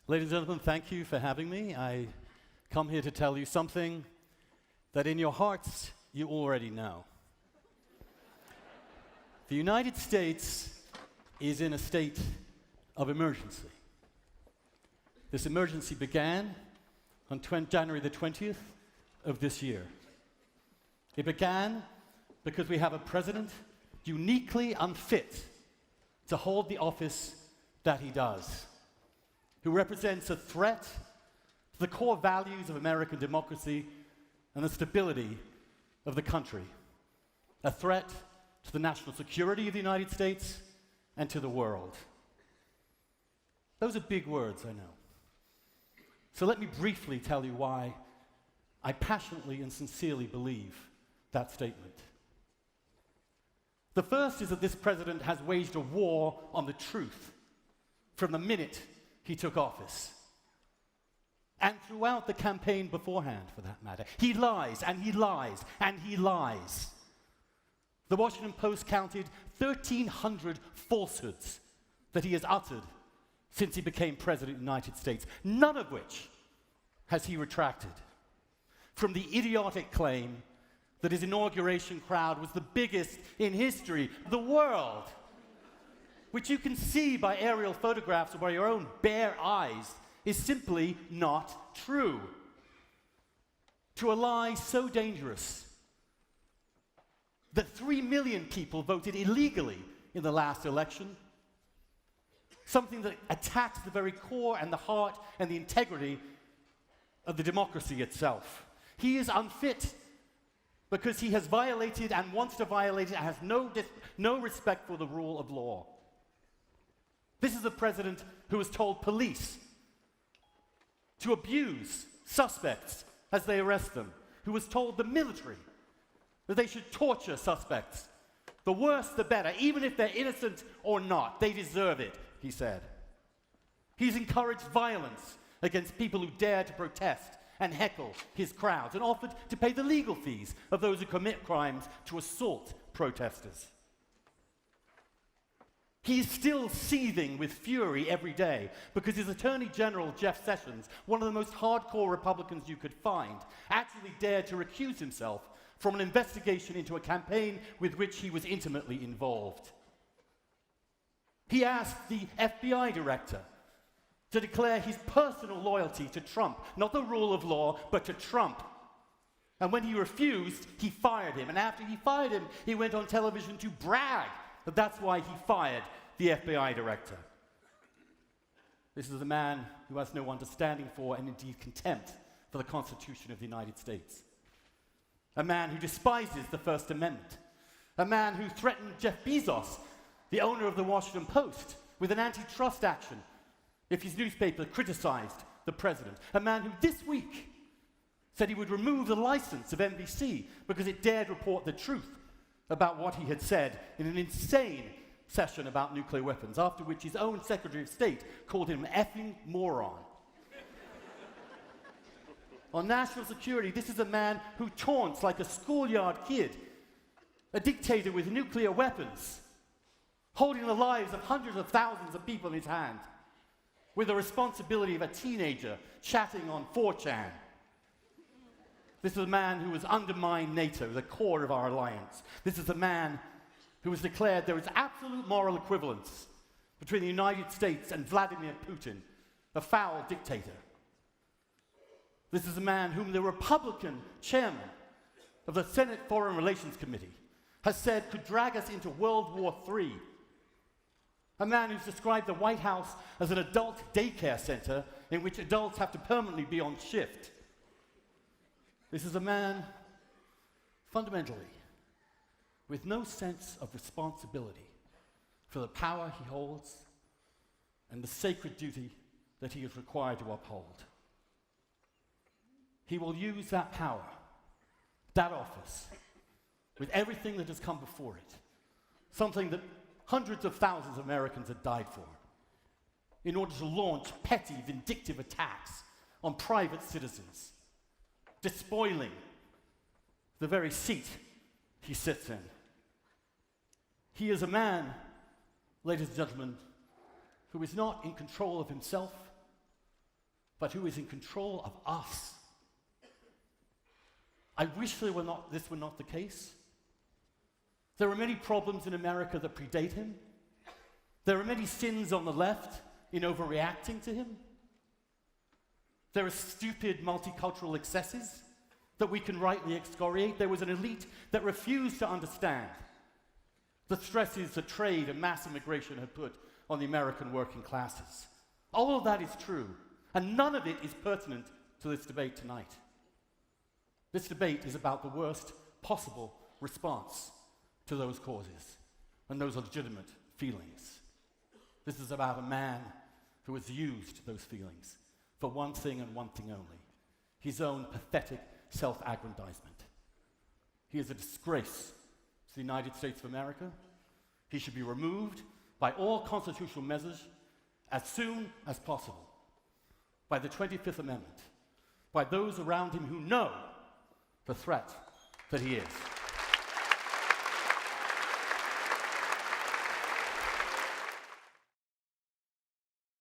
Ladies and gentlemen, thank you for having me. I come here to tell you something that in your hearts you already know. The United States is in a state of emergency. This emergency began on January the 20th of this year. It began because we have a president uniquely unfit to hold the office that he does, who represents a threat to the core values of American democracy and the stability of the country, a threat to the national security of the United States and to the world. Those are big words, I know. So let me briefly tell you why I passionately and sincerely believe that statement. The first is that this president has waged a war on the truth from the minute he took office. And throughout the campaign beforehand, for that matter. He lies, and he lies, and he lies. The Washington Post counted 1,300 falsehoods that he has uttered since he became president of the United States, none of which has he retracted. From the idiotic claim that his inauguration crowd was the biggest in history, the world, which you can see by aerial photographs or by your own bare eyes, is simply not true. To a lie so dangerous that 3 million people voted illegally in the last election, something that attacks the very core and the heart and the integrity of the democracy itself. He is unfit because he has violated and wants to violate it and has no respect for the rule of law. This is a president who has told police to abuse suspects as they arrest them, who has told the military that they should torture suspects. The worse, the better. Even if they're innocent or not, they deserve it, he said. He's encouraged violence against people who dare to protest and heckle his crowds, and offered to pay the legal fees of those who commit crimes to assault protesters. He's still seething with fury every day because his Attorney General, Jeff Sessions, one of the most hardcore Republicans you could find, actually dared to recuse himself from an investigation into a campaign with which he was intimately involved. He asked the FBI director to declare his personal loyalty to Trump, not the rule of law, but to Trump. And when he refused, he fired him. And after he fired him, he went on television to brag that that's why he fired the FBI director. This is a man who has no understanding for and indeed contempt for the Constitution of the United States. A man who despises the First Amendment. A man who threatened Jeff Bezos, the owner of the Washington Post, with an antitrust action if his newspaper criticized the president. A man who this week said he would remove the license of NBC because it dared report the truth about what he had said in an insane session about nuclear weapons, after which his own Secretary of State called him an effing moron. On national security, this is a man who taunts like a schoolyard kid, a dictator with nuclear weapons, holding the lives of hundreds of thousands of people in his hand, with the responsibility of a teenager chatting on 4chan. This is a man who has undermined NATO, the core of our alliance. This is a man who has declared there is absolute moral equivalence between the United States and Vladimir Putin, a foul dictator. This is a man whom the Republican chairman of the Senate Foreign Relations Committee has said could drag us into World War III. A man who's described the White House as an adult daycare center in which adults have to permanently be on shift. This is a man, fundamentally, with no sense of responsibility for the power he holds and the sacred duty that he is required to uphold. He will use that power, that office, with everything that has come before it, something that hundreds of thousands of Americans have died for, in order to launch petty, vindictive attacks on private citizens, despoiling the very seat he sits in. He is a man, ladies and gentlemen, who is not in control of himself but who is in control of us. I wish this were not the case. There are many problems in America that predate him. There are many sins on the left in overreacting to him. There are stupid multicultural excesses that we can rightly excoriate. There was an elite that refused to understand the stresses that trade and mass immigration had put on the American working classes. All of that is true, and none of it is pertinent to this debate tonight. This debate is about the worst possible response to those causes and those legitimate feelings. This is about a man who has used those feelings for one thing and one thing only: his own pathetic self-aggrandizement. He is a disgrace to the United States of America. He should be removed by all constitutional measures as soon as possible, by the 25th Amendment, by those around him who know the threat that he is.